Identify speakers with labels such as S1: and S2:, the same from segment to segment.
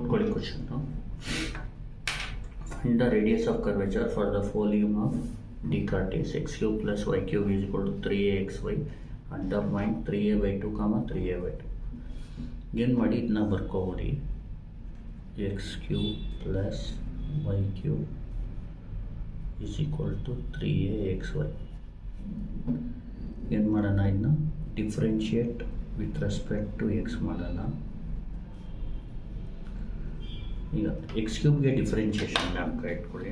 S1: ನೋಡ್ಕೊಳ್ಳಿ question. Find the radius of curvature for the volume of Descartes x cube plus y cube is equal to 3axy and the point 3a by 2 comma 3a by 2. ಏನು ಮಾಡಿ ಇದನ್ನ ಬರ್ಕೋಬಿಡಿ, x cube plus y cube is equal to 3axy. ಏನು ಮಾಡೋಣ, ಇದನ್ನ differentiate with respect to x ಮಾಡೋಣ. ಈಗ x ಕ್ಯೂಬ್ಗೆ ಡಿಫ್ರೆನ್ಷಿಯೇಷನ್ ಜ್ಞಾಪಕ ಇಟ್ಕೊಳ್ಳಿ.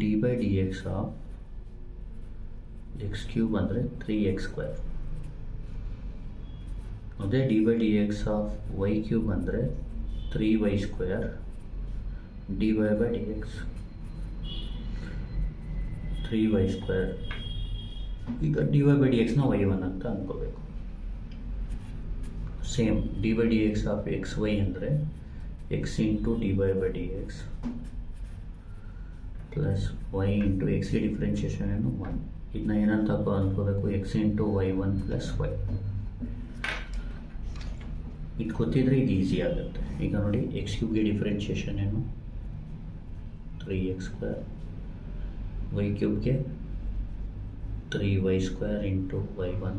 S1: D by d x of x cube ಅಂದರೆ 3x². ಅದೇ d by d x of y cube ಅಂದರೆ 3y² d y by d x 3y². ಈಗ ಡಿ ವೈ ಬೈ ಡಿ ಎಕ್ಸ್ನ y1 ಅಂತ ಅಂದ್ಕೋಬೇಕು. Same d by d x of x y ಅಂದರೆ x into d y by d x plus y into ಎಕ್ಸ್ಗೆ differentiation ಏನು 1. ಇದನ್ನ ಏನಂತ ಅಂದ್ಕೋಬೇಕು, X into y1 plus Y. ಇದು ಗೊತ್ತಿದ್ರೆ ಇದು ಈಸಿ ಆಗುತ್ತೆ. ಈಗ ನೋಡಿ, ಎಕ್ಸ್ ಕ್ಯೂಬ್ಗೆ ಡಿಫ್ರೆನ್ಷಿಯೇಷನ್ ಏನು 3x², Y ಕ್ಯೂಬ್ಗೆ 3y² into y1.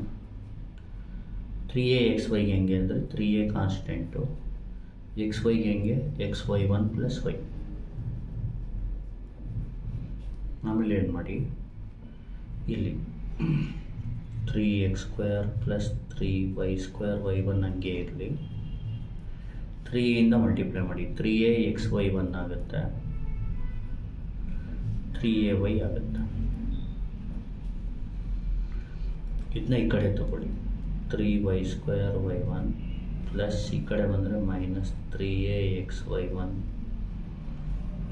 S1: 3axyಗೆ ಹೆಂಗೆ ಅಂದರೆ 3a ಕಾನ್ಸ್ಟೆಂಟು, xyಗೆ ಹೆಂಗೆ xy1 ಪ್ಲಸ್ ವೈ. ಆಮೇಲೆ ಏನು ಮಾಡಿ, ಇಲ್ಲಿ 3x² ಪ್ಲಸ್ 3y² y1 ಹಂಗೆ ಇರಲಿ. 3ಇಂದ ಮಲ್ಟಿಪ್ಲೈ ಮಾಡಿ 3axy1 ಆಗುತ್ತೆ, 3ay ಆಗುತ್ತೆ. ಇದನ್ನ ಈ ಕಡೆ ತಗೊಳ್ಳಿ, 3y² y1 ಪ್ಲಸ್ ಈ ಕಡೆ ಬಂದರೆ minus 3axy1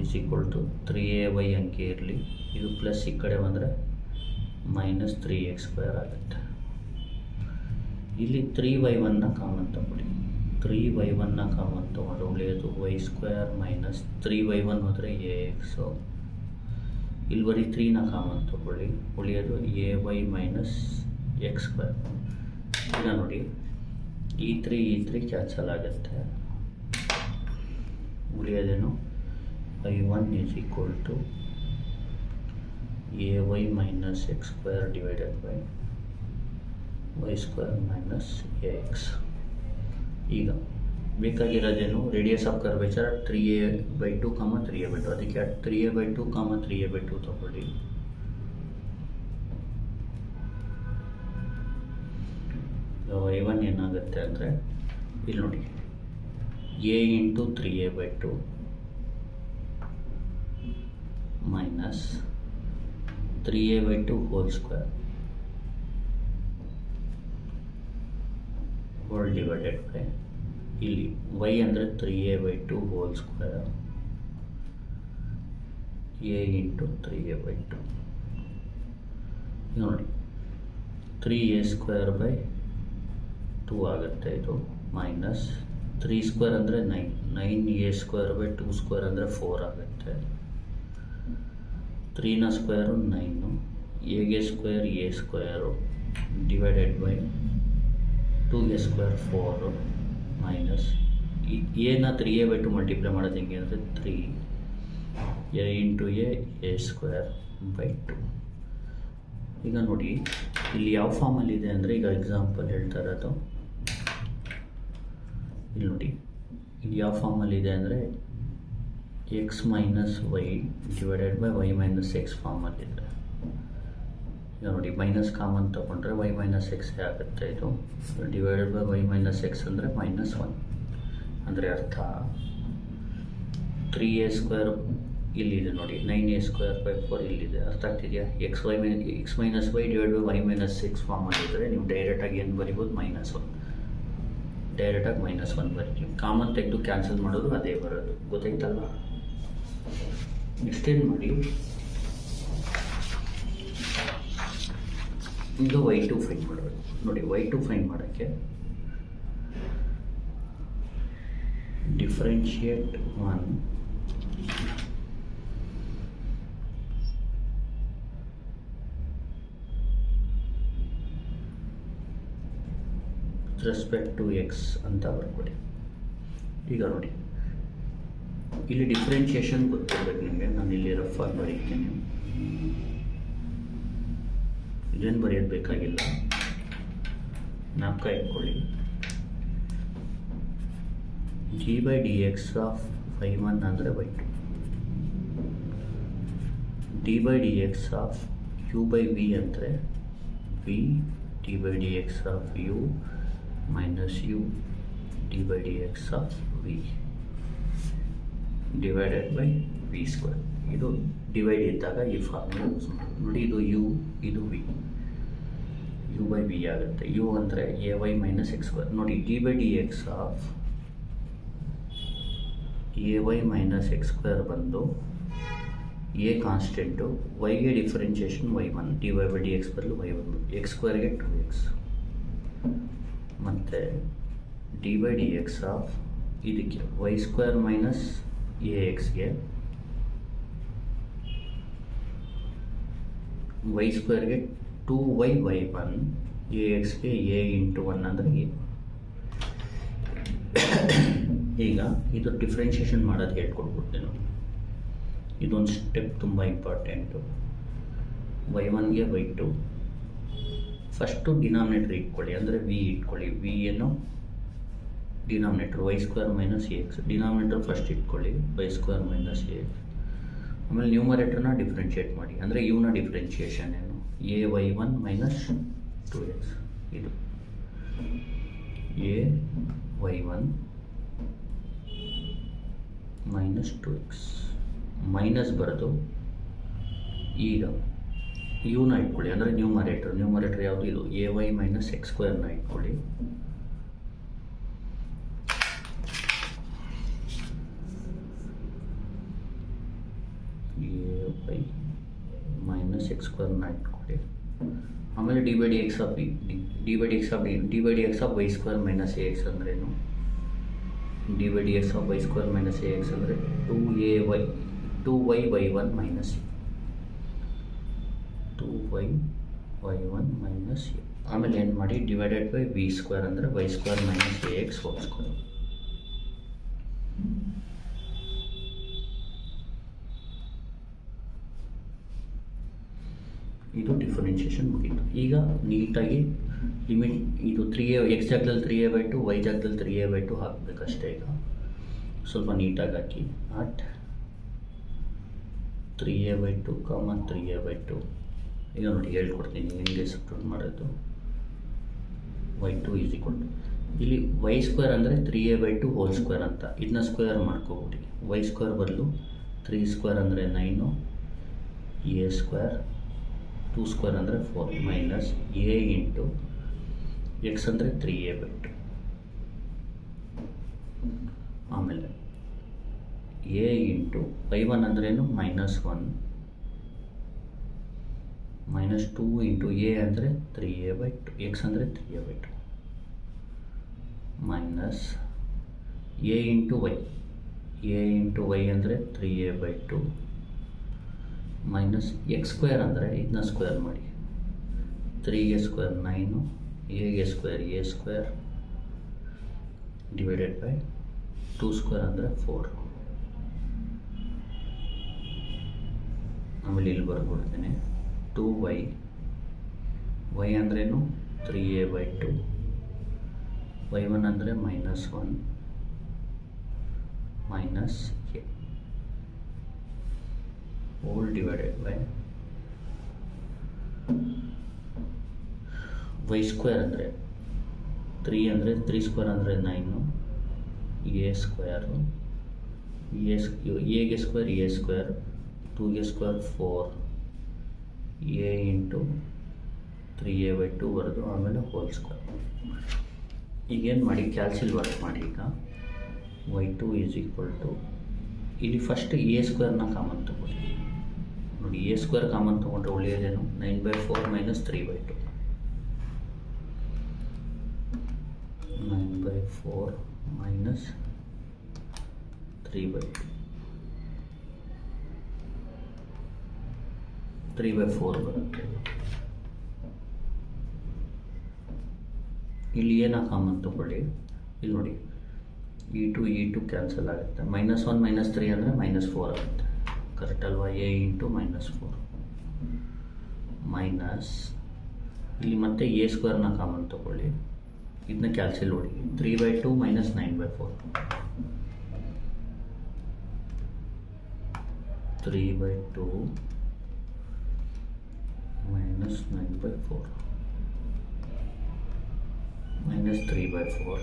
S1: is equal to 3ay ಅಂಕೆ ಇರಲಿ. ಇದು ಪ್ಲಸ್ ಈ ಕಡೆ ಬಂದರೆ ಮೈನಸ್ 3x² ಆಗುತ್ತೆ. ಇಲ್ಲಿ 3y1ನ ಕಾಮನ್ ತಗೊಳ್ಳಿ, 3y1ನ ಕಾಮನ್ ತೊಗೊಂಡು ಉಳಿಯೋದು y² ಮೈನಸ್ 3y1 ಹೋದರೆ ax. ಇಲ್ಲಿ ಬರೀ 3ನ ಕಾಮನ್ ತಗೊಳ್ಳಿ, ಉಳಿಯೋದು ay ಮೈನಸ್ x². ಈಗ ನೋಡಿ, ಈ 3 ಕ್ಯಾನ್ಸಲ್ ಆಗುತ್ತೆ, ಉಳಿಯೋದೇನು y1 is equal to ay minus x² divided by y² minus ax. ಈಗ ಬೇಕಾಗಿರೋದೇನು, radius of curvature 3a/2 3a/2. ಅದಕ್ಕೆ 3a/2 3a/2 ತಗೊಳ್ಳಿ. y1 ಏನಾಗುತ್ತೆ ಅಂದರೆ, ಇಲ್ಲಿ ನೋಡಿ, a into 3a/2 minus 3a/2 hole divided by, ಇಲ್ಲಿ y ಅಂದರೆ 3a/2 a ಇಂಟು 3a/2. ನೋಡಿ, 3a² 2 ಆಗುತ್ತೆ, ಇದು ಮೈನಸ್ 3² ಅಂದರೆ 9a² 2² ಅಂದರೆ 4 ಆಗುತ್ತೆ. 3ನ ಸ್ಕ್ವೇರು 9, ಎಗೆ square a² divided by 2a² 4 minus ಎನ 3a/2 ಮಲ್ಟಿಪ್ಲೈ ಮಾಡೋದು ಹೆಂಗೆ ಅಂದರೆ 3a ಇಂಟು a²/2. ಈಗ ನೋಡಿ, ಇಲ್ಲಿ ಯಾವ ಫಾರ್ಮಲ್ಲಿದೆ ಅಂದರೆ, ಈಗ ಎಕ್ಸಾಂಪಲ್ ಹೇಳ್ತಾ ಇರೋದು, ಇಲ್ಲಿ ನೋಡಿ, ಇಲ್ಲಿ ಯಾವ ಫಾರ್ಮಲ್ಲಿದೆ ಅಂದರೆ x minus y divided by y minus x ಫಾರ್ಮಲ್ಲಿದೆ. ಈಗ ನೋಡಿ, ಮೈನಸ್ ಕಾಮನ್ ತೊಗೊಂಡ್ರೆ y ಮೈನಸ್ ಎಕ್ಸ್ ಆಗುತ್ತೆ, ಇದು divided by y minus x ಅಂದರೆ -1. ಅಂದರೆ ಅರ್ಥ 3a² ಇಲ್ಲಿದೆ ನೋಡಿ, 9a²/4 ಇಲ್ಲಿದೆ. ಅರ್ಥ ಆಗ್ತಿದೆಯಾ? X minus y divide by y minus x ಫಾರ್ಮಲ್ಲಿದ್ದರೆ ನೀವು ಡೈರೆಕ್ಟಾಗಿ ಏನು ಬರಿಬೋದು, -1. ಡೈರೆಕ್ಟಾಗಿ -1 ಬರೀತೀವಿ. ಕಾಮನ್ ತೆಗೆದು ಕ್ಯಾನ್ಸಲ್ ಮಾಡೋದು ಅದೇ ಬರೋದು. ಗೊತ್ತಾಯ್ತಲ್ಲ? ಎಕ್ಸ್ಟೆಂಡ್ ಮಾಡಿ ಇದು y2 ಫೈಂಡ್ ಮಾಡಬೇಕು. ನೋಡಿ, y2 ಫೈಂಡ್ ಮಾಡೋಕ್ಕೆ ಡಿಫ್ರೆನ್ಷಿಯೇಟ್ 1 2 ರೆಸ್ಪೆಕ್ಟ್ ಟು ಎಕ್ಸ್ ಅಂತ ಬರ್ಕೊಡಿ. ಈಗ ನೋಡಿ, ಇಲ್ಲಿ ಡಿಫ್ರೆನ್ಷಿಯೇಷನ್ ಗೊತ್ತಿರಬೇಕು ನಿಮಗೆ. ನಾನು ಇಲ್ಲಿ ರಫ್ ಆಗಿ ಬರೀತೀನಿ, ಇದೇನು ಬರೆಯೋದು ಬೇಕಾಗಿಲ್ಲ, ಜ್ಞಾಪಕ ಇಟ್ಕೊಳ್ಳಿ. G by d x of y1 ಅಂದರೆ y2, d by d x of u by v ಅಂದರೆ v d by d x of u minus u d by d x of v divided by V square. ಇದು divide ಇದ್ದಾಗ ಈ formula use ಮಾಡಿ ನೋಡಿ. ಇದು u, ಇದು v, u by v ಆಗುತ್ತೆ. U ಅಂದರೆ a y minus x square. ನೋಡಿ, d by d x of A y minus x square ಬಂದು ಎ ಕಾನ್ಸ್ಟೆಂಟು, ವೈಗೆ differentiation y1, d y by d x ಬದಲು y1, ಎಕ್ಸ್ ಸ್ಕ್ವೇರ್ಗೆ 2x, ಮತ್ತು d by d x of ಇದಕ್ಕೆ y square minus a ಎಕ್ಸ್ಗೆ y ಸ್ಕ್ವೇರ್ಗೆ 2y y1, A ಎಕ್ಸ್ಗೆ A into 1 ಅಂದರೆ A. ಈಗ ಇದು ಡಿಫ್ರೆನ್ಷಿಯೇಷನ್ ಮಾಡೋದು ಹೇಳ್ಕೊಡ್ಬಿಡ್ತೇನೆ ನೋಡಿ. ಇದೊಂದು ಸ್ಟೆಪ್ ತುಂಬ ಇಂಪಾರ್ಟೆಂಟು. y1ಗೆ y2 ಫಸ್ಟು ಡಿನಾಮಿನೇಟ್ರ್ ಇಟ್ಕೊಳ್ಳಿ, ಅಂದರೆ ವಿ ಇಟ್ಕೊಳ್ಳಿ. ವಿ ಏನು denominator y square minus A x, denominator first ಇಟ್ಕೊಳ್ಳಿ y square minus A x. ಆಮೇಲೆ ನ್ಯೂಮರೇಟರ್ನ ಡಿಫ್ರೆನ್ಷಿಯೇಟ್ ಮಾಡಿ, ಅಂದರೆ ಯುನ ಡಿಫ್ರೆನ್ಷಿಯೇಷನ್ ಏನು, ಎ y1 ಮೈನಸ್ 2x. ಇದು A y1 minus 2x minus ಬರೋದು. ಈಗ ಯುನ ಇಟ್ಕೊಳ್ಳಿ, ಅಂದರೆ ನ್ಯೂಮರೇಟರ್ ಯಾವುದು, ಇದು ಎ ವೈ ಮೈನಸ್ ಎಕ್ಸ್ ಸ್ಕ್ವೇರ್ನ ಇಟ್ಕೊಳ್ಳಿ. ಎ ವೈ ಮೈನಸ್ ಎಕ್ಸ್ ಸ್ಕ್ವೇರ್ನ ಇಟ್ಕೊಳ್ಳಿ. ಆಮೇಲೆ d by d x of d by d x of y square minus A x ಅಂದ್ರೇನು, d by d x of y square minus A x ಅಂದರೆ 2y y1 minus A, 2y y1 minus A. ಆಮೇಲೆ ಏನು ಮಾಡಿ, divided by V square ಅಂದರೆ Y square minus A X whole square. ಇದು differentiation ಮುಗೀತು. ಈಗ ನೀಟಾಗಿ ಲಿಮಿಟ್ ಇದು 3a ಎಕ್ಸ್ ಜಾಗದಲ್ಲಿ 3a/2 ವೈ ಜಾಗದಲ್ಲಿ 3a/2 ಹಾಕಬೇಕಷ್ಟೇ. ಈಗ ಸ್ವಲ್ಪ ನೀಟಾಗಿ ಹಾಕಿ. At 3a/2 3a/2. ಈಗ ನೋಡಿ ಹೇಳ್ಕೊಡ್ತೀನಿ ಹೆಂಗೆ ಸಬ್ಸ್ಟಿಟ್ಯೂಟ್ ಮಾಡೋದು. y2 ಈಸ್ ಈಕ್ವಲ್ ಟು, ಇಲ್ಲಿ ವೈ ಸ್ಕ್ವೇರ್ ಅಂದರೆ 3a/2 ಹೋಲ್ ಸ್ಕ್ವೇರ್ ಅಂತ, ಇದನ್ನ ಸ್ಕ್ವೇರ್ ಮಾಡ್ಕೋಬಿಡಿ. ವೈ ಸ್ಕ್ವೇರ್ ಬದಲು 3 ಸ್ಕ್ವೇರ್ ಅಂದರೆ 9, ಎ ಸ್ಕ್ವೇರ್ 2 ಸ್ಕ್ವೇರ್ ಅಂದರೆ 4 ಮೈನಸ್ ಎ ಇಂಟು ಎಕ್ಸ್ ಅಂದರೆ 3a/2. ಆಮೇಲೆ ಎ ಇಂಟು y1 ಅಂದ್ರೇನು -1 ಮೈನಸ್ 2 ಇಂಟು ಎ ಅಂದರೆ 3a/2, ಎಕ್ಸ್ ಅಂದರೆ 3a/2 minus A into Y ಅಂದರೆ 3a/2 ಮೈನಸ್ ಎಕ್ಸ್ ಸ್ಕ್ವೇರ್ ಅಂದರೆ ಇದನ್ನ ಸ್ಕ್ವೇರ್ ಮಾಡಿ. 3ಗೆ ಸ್ಕ್ವೇರ್ 9, ಎಗೆ square a square divided by 2 square ಅಂದರೆ 4. ಆಮೇಲೆ ಇಲ್ಲಿ ಬರ್ಕೊಡ್ತೀನಿ 2y, ವೈ ಅಂದ್ರೇನು 3a/2, y1 ಅಂದರೆ -1 minus a whole divided by y square ಅಂದರೆ 3 ಅಂದರೆ 3 ಸ್ಕ್ವೇರ್ ಅಂದರೆ 9, ಎ ಸ್ಕ್ವೇರು ಎಗೆ ಸ್ಕ್ವೇರ್ ಎ ಸ್ಕ್ವೇರ್, 2ಗೆ ಸ್ಕ್ವೇರ್ 4, ಎ ಇಂಟು 3a/2 ಬರೋದು, ಆಮೇಲೆ ಹೋಲ್ ಸ್ಕ್ವೇರ್. ಈಗೇನು ಮಾಡಿ, ಕ್ಯಾಲ್ಸಿಲ್ ವರ್ಕ್ ಮಾಡಿ. ಈಗ y2 ಈಸ್ ಈಕ್ವಲ್ ಟು, ಇಲ್ಲಿ ಫಸ್ಟ್ ಎ ಸ್ಕ್ವೇರ್ನ ಕಾಮನ್ ತೊಗೊಳ್ಳಿ. ನೋಡಿ, ಎ ಸ್ಕ್ವೇರ್ ಕಾಮನ್ ತೊಗೊಂಡ್ರೆ ಉಳಿಯೋದೇನು 9/4 ಮೈನಸ್ 3/2, 9/4 ಮೈನಸ್ 3/2, 3/4 ಬರುತ್ತೆ. ಇಲ್ಲಿ ಏನೋ ಕಾಮನ್ ತೊಗೊಳ್ಳಿ. ಇಲ್ಲಿ ನೋಡಿ, e2 ಕ್ಯಾನ್ಸಲ್ ಆಗುತ್ತೆ. -1 -3 ಅಂದರೆ -4 ಆಗುತ್ತೆ. ಕರೆಕ್ಟ್ ಅಲ್ವಾ? a ಇಂಟು -4 ಮೈನಸ್ ಇಲ್ಲಿ ಮತ್ತೆ a² ಕಾಮನ್ ತೊಗೊಳ್ಳಿ. ಇದನ್ನ ಕ್ಯಾನ್ಸಲ್ ನೋಡಿ. 3/2 - 9/4 3/2 - 9/4 -3/4.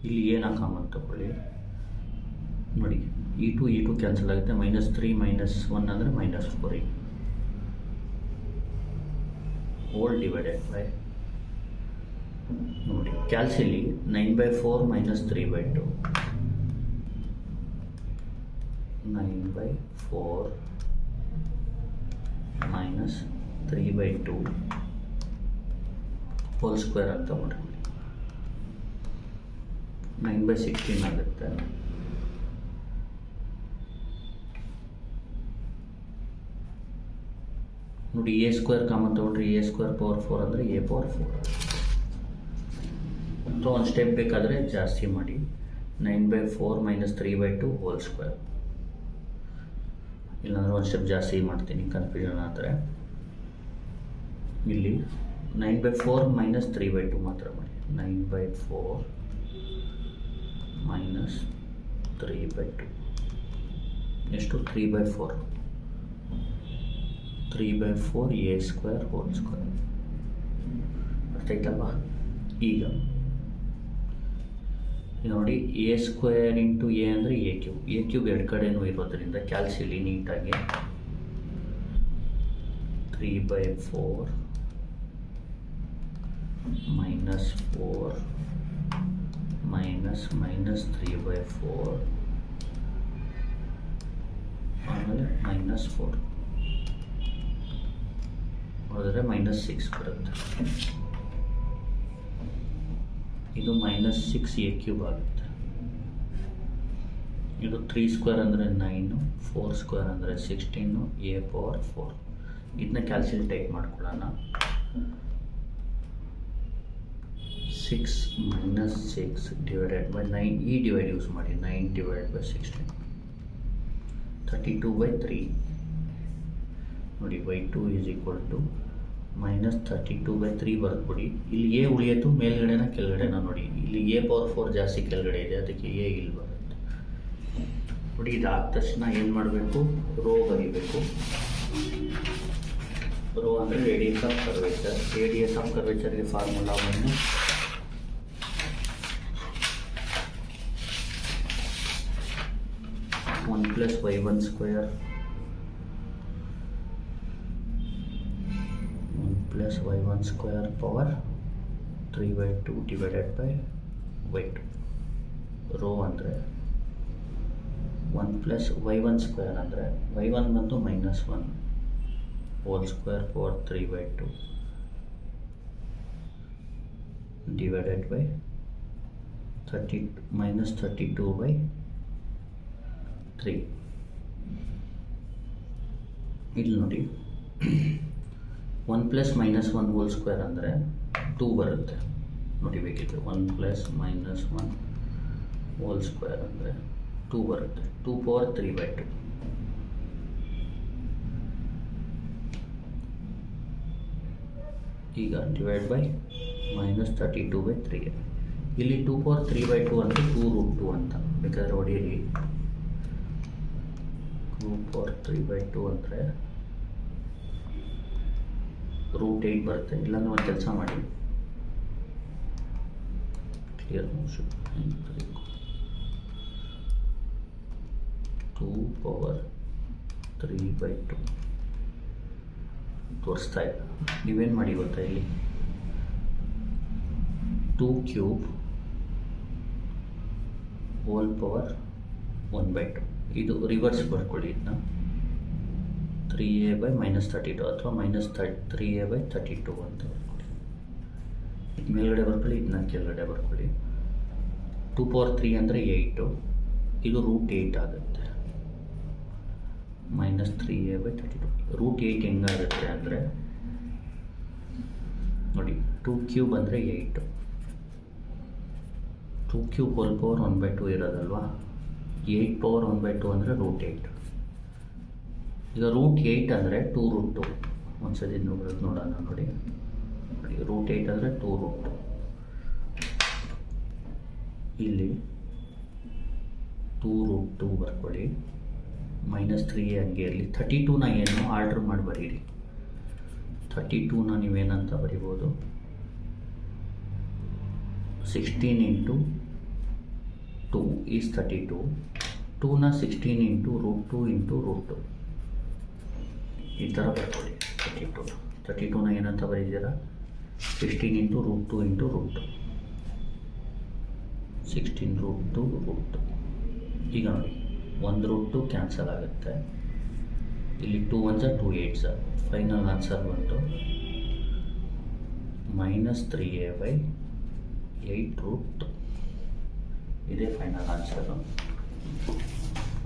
S1: ಇಲ್ಲಿ ಏನ ಕಾಮನ್ ತಗೊಳ್ಳಿ ನೋಡಿ. e2 ಕ್ಯಾನ್ಸಲ್ ಆಗುತ್ತೆ. -3 - 1 ಅಂದರೆ -4 ಹೋಲ್ ಡಿವೈಡೆಡ್ ಬೈ ನೋಡಿ ಕ್ಯಾಲ್ಸಿಲಿ 9/4 - 3/2 9/4 - 3/2 ಹೋಲ್ ಸ್ಕ್ವೇರ್ ಅಂತ ಮಾಡ್ಕೊಳ್ಳಿ. 9/16 ಆಗುತ್ತೆ. ನೋಡಿ a² ಕಾಮನ್ ತಗೊಂಡ್ರೆ a² ಪವರ್ 4 ಅಂದರೆ a ಪವರ್ 4. ಅಥವಾ ಒಂದು ಸ್ಟೆಪ್ ಬೇಕಾದರೆ ಜಾಸ್ತಿ ಮಾಡಿ. 9/4 - 3/2 ಹೋಲ್ ಸ್ಕ್ವೇರ್. ಇಲ್ಲಾಂದರೆ ಒಂದು ಸ್ಟೆಪ್ ಜಾಸ್ತಿ ಮಾಡ್ತೀನಿ, ಕನ್ಫ್ಯೂಷನ್ ಆದರೆ. ಇಲ್ಲಿ 9/4 - 3/2 ಮಾತ್ರ ಮಾಡಿ. 9/4 - 3/2 ಎಷ್ಟು? 3/4 a² ಹೋಲ್ ಸ್ಕ್ವೇರ್. ಅರ್ಥ ಆಯ್ತಲ್ವಾ? ಈಗ ನೋಡಿ, a² ಇಂಟು a ಅಂದರೆ a³ ಎರಡು ಕಡೆನೂ ಇರೋದ್ರಿಂದ ಕ್ಯಾಲ್ಸಿಲಿ ನೀಟಾಗಿ 3/4 -4 -3/4 ಆಮೇಲೆ -4 ನೋಡಿದ್ರೆ -6 ಬರುತ್ತೆ. ಇದು -6 a³ ಆಗುತ್ತೆ. ಇದು 3² ಅಂದರೆ 9, 4² ಅಂದರೆ 16, a ಪವರ್ 4. ಇದನ್ನ ಕ್ಯಾಲ್ಸಿಲೇಟ್ ಮಾಡ್ಕೊಳ್ಳೋಣ. 6 - 6 ಡಿವೈಡೆಡ್ ಬೈ 9. ಈ ಡಿವೈಡ್ ಯೂಸ್ ಮಾಡಿ. 9 / 16 32/3 ನೋಡಿ. y2 -32/3 ಬರೆದ್ಬಿಡಿ. ಇಲ್ಲಿ a ಉಳಿಯಿತು, ಮೇಲ್ಗಡೆನ ಕೆಳಗಡೆನ ನೋಡಿ. ಇಲ್ಲಿ a ಪವರ್ 4 ಜಾಸ್ತಿ ಕೆಳಗಡೆ ಇದೆ, ಅದಕ್ಕೆ a ಇಲ್ಲಿ ಬರುತ್ತೆ ನೋಡಿ. ಇದಾದ ತಕ್ಷಣ ಏನು ಮಾಡಬೇಕು? ರೋ ಬರೀಬೇಕು. ರೋ ಅಂದರೆ radius of curvature. Radius of ಕರ್ವೇಚರ್ಗೆ formula 1 + y1² + y1² power 3/2 divided by y2. Rho ಅಂದರೆ 1 + y1² ಅಂದರೆ y1 ಬಂದು -1 whole square power 3/2 divided by -32/3. ಇಲ್ಲಿ ನೋಡಿ, 1 + -1 ಹೋಲ್ ಸ್ಕ್ವೇರ್ ಅಂದರೆ 2 ಬರುತ್ತೆ ನೋಡಿ. ಬೇಕಿತ್ತು 1 + -1 ಹೋಲ್ ಸ್ಕ್ವೇರ್ ಅಂದರೆ 2 ಬರುತ್ತೆ. 2 ಪವರ್ 3/2 ಈಗ ಡಿವೈಡ್ ಬೈ -32/3. ಇಲ್ಲಿ 2 ಪವರ್ 3/2 ಅಂದರೆ 2√2 ಅಂತ ಬೇಕಾದರೆ ಹೊಡೀರಿ. 2 ಪವರ್ 3/2 ಅಂದರೆ √8 ಬರುತ್ತೆ. ಇಲ್ಲಾಂದ್ರೆ ಒಂದು ಕೆಲಸ ಮಾಡಿ, ಕ್ಲಿಯರ್ ಮೋಷನ್ 2 ಪವರ್ 3/2 ತೋರಿಸ್ತಾ ಇಲ್ಲ. ನೀವೇನು ಮಾಡಿ ಗೊತ್ತಾ, ಇಲ್ಲಿ 2³ ಹೋಲ್ ಪವರ್ 1/2 ಇದು ರಿವರ್ಸ್ ಬರ್ಕೊಳ್ಳಿ. ಇದನ್ನ 3a / -32 ಅಥವಾ -3a / 32 ಅಂತ ಬರ್ಕೊಳ್ಳಿ. ಇದು ಮೇಲ್ಗಡೆ ಬರ್ಕೊಳ್ಳಿ, ಇದನ್ನ ಕೆಳಗಡೆ ಬರ್ಕೊಳ್ಳಿ. 2 ಪವರ್ 3 ಅಂದರೆ 8, ಇದು √8 ಆಗುತ್ತೆ. -3a / 32 √8 ಹೆಂಗಾಗುತ್ತೆ ಅಂದರೆ ನೋಡಿ 2 ಕ್ಯೂಬ್ ಅಂದರೆ 8, 2 ಕ್ಯೂಬ್ ಹೋಲ್ ಪವರ್ 1/2 ಇರೋದಲ್ವಾ. 8 ಪವರ್ 1/2 ಅಂದರೆ √8. ಈಗ √8 ಅಂದರೆ 2√2. ಒಂದ್ಸತಿ ನೋಡೋಣ ನೋಡಿ. √8 ಅಂದರೆ 2√2. ಇಲ್ಲಿ 2√2 ಬರ್ಕೊಳ್ಳಿ, -3a ಹಂಗೆ ಇರಲಿ. 32ನ ಏನು ಆರ್ಡ್ರ್ ಮಾಡಿ ಬರೀರಿ. 32ನ ನೀವೇನಂತ ಬರಿಬೋದು, 16 × 2 ಈಸ್ 32. 2ನ 16 × √2 × √2 ಈ ಥರ ಬರ್ಕೊಳ್ಳಿ. 32ನ ಏನಂತ ಬರೀತೀರಾ, 16 × √2 × √2, 16 √2 √2. ಈಗ ನೋಡಿ, 1 √2 ಕ್ಯಾನ್ಸಲ್ ಆಗುತ್ತೆ. ಇಲ್ಲಿ 2 1s 2 8s. ಫೈನಲ್ ಆನ್ಸರ್ ಬಂತು -3a/8√2. ಇದೇ ಫೈನಲ್ ಆನ್ಸರು.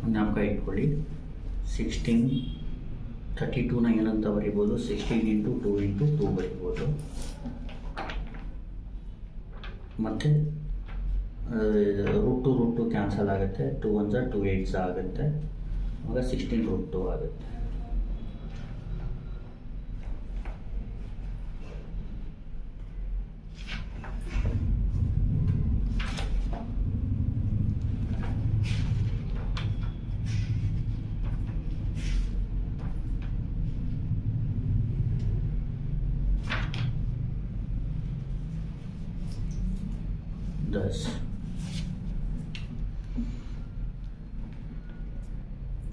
S1: ಜ್ಞಾಪಕ ಇಟ್ಕೊಳ್ಳಿ. 32ನ ಏನಂತ ಬರಿಬೋದು, 16 × 2 × 2 ಬರಿಬೋದು. ಮತ್ತು √2 ಕ್ಯಾನ್ಸಲ್ ಆಗುತ್ತೆ. 2 1s 2 8s ಆಗುತ್ತೆ. ಆವಾಗ 16 √2 ಆಗುತ್ತೆ. Thus,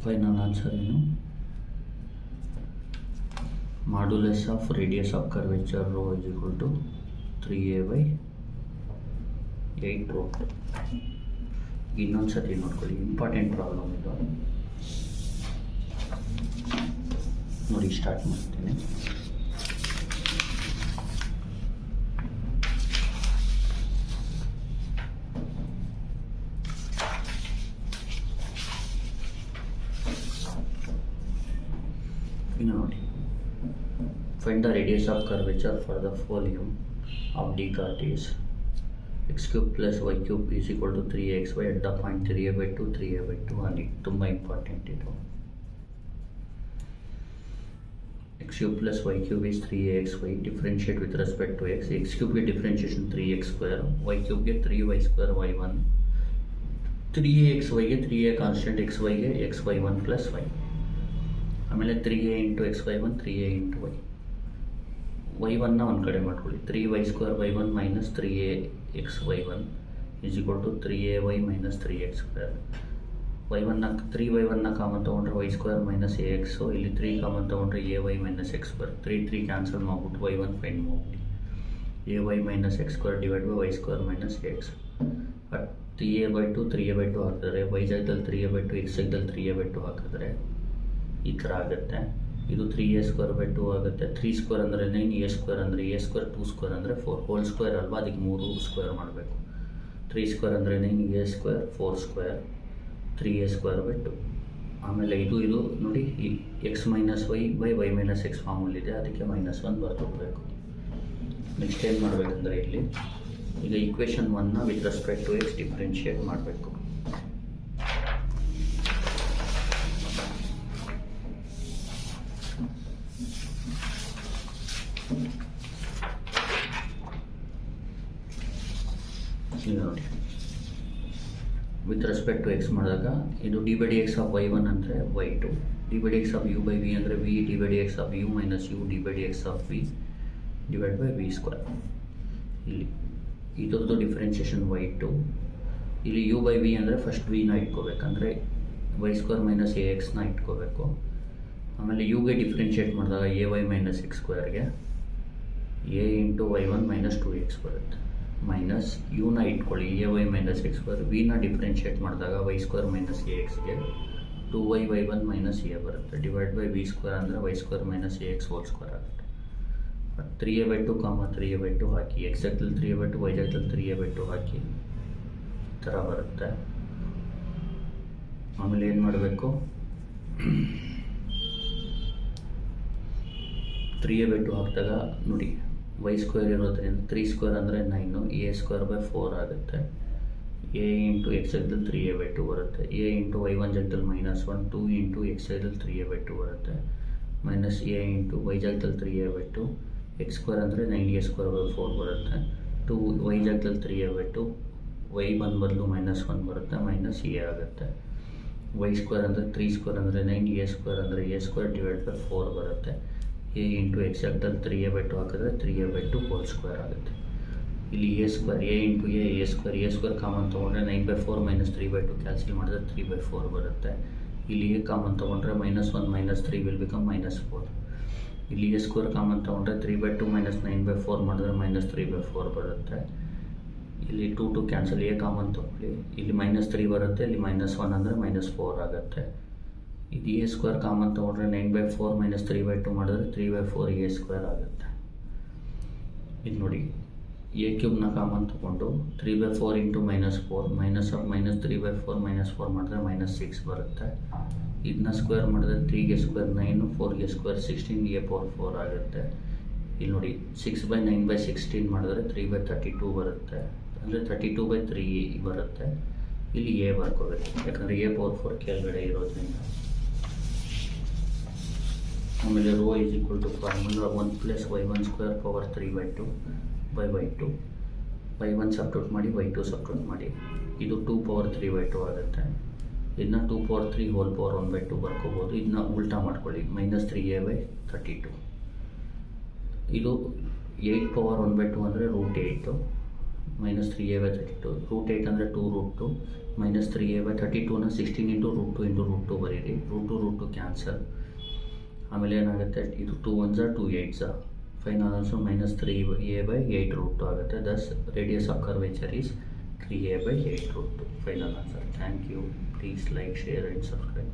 S1: ಫೈನಲ್ ಆನ್ಸರ್ ಏನು, modulus of radius of curvature ρ = 3a/8√2. ಇನ್ನೊಂದು ಸತಿ ನೋಡ್ಕೊಳ್ಳಿ, ಇಂಪಾರ್ಟೆಂಟ್ ಪ್ರಾಬ್ಲಮ್ ಇದು ನೋಡಿ. ಸ್ಟಾರ್ಟ್ ಮಾಡ್ತೀನಿ. ನೋಡಿ, find the radius of curvature for the volume of Descartes x³ + y³ = 3xy at the point 3a/2 3a/2 ಅಲ್ಲಿ ತುಂಬ ಇಂಪಾರ್ಟೆಂಟ್ ಇದು. x³ + y³ is 3axy. Differentiate with respect to x. x³ ಗೆ differentiation 3x², y³ ಗೆ 3y² y1, 3axyಗೆ 3a constant, xyಗೆ xy1 + y. ಆಮೇಲೆ 3a × xy1 3a × y. y1ನ ಒಂದು ಕಡೆ ಮಾಡ್ಕೊಳ್ಳಿ. 3y² y1 - 3axy1 = 3ay - 3x². y1ನ 3y1ನ common ತೊಗೊಂಡ್ರೆ y² - ax. ಇಲ್ಲಿ 3 common ತೊಗೊಂಡ್ರೆ ay - x². 3 3 cancel ಮಾಡ್ಬಿಟ್ಟು y1 ಫೈಂಡ್ ಮಾಡ್ಬಿಡಿ. ay - x² / y² - ax. 3a/2 3a/2 ಹಾಕಿದ್ರೆ y ಜಾಗದಲ್ಲಿ 3a/2 x ಜಾಗದಲ್ಲಿ 3a/2 ಹಾಕಿದ್ರೆ ಈ ಥರ ಆಗುತ್ತೆ. ಇದು 3a² / 2 ಆಗುತ್ತೆ. 3² ಅಂದರೆ 9, a² ಅಂದರೆ a², 2² ಅಂದರೆ 4, ಹೋಲ್ ಸ್ಕ್ವೇರ್ ಅಲ್ವಾ, ಅದಕ್ಕೆ 3 ಸ್ಕ್ವೇರ್ ಮಾಡಬೇಕು. 3² ಅಂದರೆ 9, a² 4², 3a² / 2. ಆಮೇಲೆ ಇದು ನೋಡಿ, ಈ x - y/y - x ಫಾರ್ಮುಲ್ ಇದೆ, ಅದಕ್ಕೆ -1 ಬರ್ಕೊಡ್ಬೇಕು. ನೆಕ್ಸ್ಟ್ ಏನು ಮಾಡಬೇಕಂದ್ರೆ ಇಲ್ಲಿ ಈಗ ಈಕ್ವೇಷನ್ 1ನ with respect to x differentiate ಮಾಡಬೇಕು. ಈಗ ನೋಡಿ, ವಿತ್ ರೆಸ್ಪೆಕ್ಟ್ ಟು ಎಕ್ಸ್ ಮಾಡಿದಾಗ ಇದು d/dx ಆಫ್ y1 ಅಂದರೆ y2, d/dx ಆಫ್ u/v ಅಂದರೆ v, d/dx of u - u, d/dx of v / v². ಇಲ್ಲಿ ಇದರದ್ದು ಡಿಫ್ರೆನ್ಷಿಯೇಷನ್ y2. ಇಲ್ಲಿ u/v ಅಂದರೆ ಫಸ್ಟ್ ವಿನ ಇಟ್ಕೋಬೇಕಂದ್ರೆ y² - ax ನ ಇಟ್ಕೋಬೇಕು. ಆಮೇಲೆ ಯುಗೆ ಡಿಫ್ರೆನ್ಷಿಯೇಟ್ ಮಾಡಿದಾಗ ay - x²ಗೆ a × y1 - 2x ಬರುತ್ತೆ. ಮೈನಸ್ ಯುನ ಇಟ್ಕೊಳ್ಳಿ, ay - x². ವಿನ ಡಿಫ್ರೆನ್ಷಿಯೇಟ್ ಮಾಡಿದಾಗ y² - axಗೆ 2y y1 - a ಬರುತ್ತೆ. / v² ಅಂದರೆ y² - ax ಹೋಲ್² ಆಗುತ್ತೆ. 3a/2 3a/2 ಹಾಕಿ, x ಜಾಗದಲ್ಲಿ 3a/2 y ಜಾಗದಲ್ಲಿ 3a/2 ಹಾಕಿ, ಈ ಥರ ಬರುತ್ತೆ. ಆಮೇಲೆ ಏನು ಮಾಡಬೇಕು, 3a/2 ಹಾಕಿದಾಗ ನೋಡಿ ವೈ ಸ್ಕ್ವೇರ್ ಇರೋದ್ರಿಂದ 3 ಸ್ಕ್ವೇರ್ ಅಂದರೆ 9, ಎ ಸ್ಕ್ವೇರ್ ಬೈ 4 ಆಗುತ್ತೆ. ಎ ಇಂಟು ಎಕ್ಸ್ ಜಾಗದಲ್ಲಿ 3a/2 ಬರುತ್ತೆ. ಎ ಇಂಟು y1 ಜಾಗದಲ್ಲಿ -1, 2 ಇಂಟು ಎಕ್ಸ್ ಜಾಗದಲ್ಲಿ 3a/2 ಬರುತ್ತೆ. ಮೈನಸ್ ಎ ಇಂಟು ವೈ ಜಾಗದಲ್ಲಿ 3a/2, ಎಕ್ಸ್ ಸ್ಕ್ವೇರ್ ಅಂದರೆ 9a² ಬೈ 4 ಬರುತ್ತೆ. 2 ವೈ ಜಾಗದಲ್ಲಿ 3a/2, y1 ಬದಲು -1 ಬರುತ್ತೆ, ಮೈನಸ್ ಎ ಆಗುತ್ತೆ. ವೈ ಸ್ಕ್ವೇರ್ ಅಂದರೆ 3 ಸ್ಕ್ವೇರ್ ಅಂದರೆ 9, ಎ ಸ್ಕ್ವೇರ್ ಅಂದರೆ a² ಡಿವೈಡ್ ಬೈ 4 ಬರುತ್ತೆ. ಎ ಇಂಟು ಎಕ್ಸ್ ಜಾಗದಲ್ಲಿ 3a/2 ಹಾಕಿದ್ರೆ 3a/2 ಹೋಲ್ ಸ್ಕ್ವೇರ್ ಆಗುತ್ತೆ. ಇಲ್ಲಿ A square, A into A square common ತೊಗೊಂಡ್ರೆ 9/4 ಮೈನಸ್ 3/2 ಕ್ಯಾನ್ಸಲ್ ಮಾಡಿದ್ರೆ 3/4 ಬರುತ್ತೆ. ಇಲ್ಲಿ ಎ ಕಾಮನ್ ತೊಗೊಂಡ್ರೆ -1 ಮೈನಸ್ 3 ವಿಲ್ ಬಿಕಮ್ -4. ಇಲ್ಲಿ ಎ ಸ್ಕ್ವೇರ್ ಕಾಮನ್ ತೊಗೊಂಡ್ರೆ 3/2 ಮೈನಸ್ 9/4 ಮಾಡಿದ್ರೆ -3/4 ಬರುತ್ತೆ. ಇಲ್ಲಿ 2 ಕ್ಯಾನ್ಸಲ್, ಎ ಕಾಮನ್ ತೊಗೊಳ್ಳಿ, ಇಲ್ಲಿ -3 ಬರುತ್ತೆ, ಇಲ್ಲಿ -1 ಅಂದರೆ -4 ಆಗುತ್ತೆ. ಇದು ಎ ಸ್ಕ್ವೇರ್ ಕಾಮನ್ ತೊಗೊಂಡ್ರೆ 9/4 ಮೈನಸ್ 3/2 ಮಾಡಿದ್ರೆ 3/4 a² ಆಗುತ್ತೆ. ಇದು ನೋಡಿ, ಎ ಕ್ಯೂಬ್ನ ಕಾಮನ್ ತೊಗೊಂಡು 3/4 ಇಂಟು -4 -3/4 -4 ಮಾಡಿದ್ರೆ -6 ಬರುತ್ತೆ. ಇದನ್ನ ಸ್ಕ್ವೇರ್ ಮಾಡಿದ್ರೆ 3ಗೆ ಸ್ಕ್ವೇರ್ 9, 4ಗೆ ಸ್ಕ್ವೇರ್ 16, a/4 ಆಗುತ್ತೆ. ಇಲ್ಲಿ ನೋಡಿ 6/9/16 ಮಾಡಿದ್ರೆ 3/32 ಬರುತ್ತೆ, ಅಂದರೆ 32/3 ಬರುತ್ತೆ. ಇಲ್ಲಿ ಎ ಬರ್ಕೋಬೇಕು, ಯಾಕಂದರೆ a/4 ಕೆಳಗಡೆ ಇರೋದ್ರಿಂದ. ಆಮೇಲೆ rho is equal to formula 1 + y1² power 3/2 by y2. y1 substitute ಮಾಡಿ, y2 ಸಬ್ಟ್ಯೂಟ್ ಮಾಡಿ. ಇದು 2 ಪವರ್ 3/2 ಆಗುತ್ತೆ. ಇದನ್ನ 2 ಪವರ್ 3 ಹೋಲ್ ಪವರ್ 1/2 ಬರ್ಕೋಬೋದು. ಇದನ್ನ ಉಲ್ಟಾ ಮಾಡ್ಕೊಳ್ಳಿ, -3a/32. ಇದು 8 ಪವರ್ 1/2 ಅಂದರೆ √8, -3a/32. √8 ಅಂದರೆ 2√2, -3a/32ನ 16 ಇಂಟು √2 ಬರೀರಿ. √2 ಕ್ಯಾನ್ಸಲ್. ಆಮೇಲೆ ಏನಾಗುತ್ತೆ, ಇದು 2 1s 2 8s, final answer -3a/8√2 ಆಗುತ್ತೆ. Thus radius of curvature is 3a/8√2. Final answer. Thank you. Please like, share and subscribe.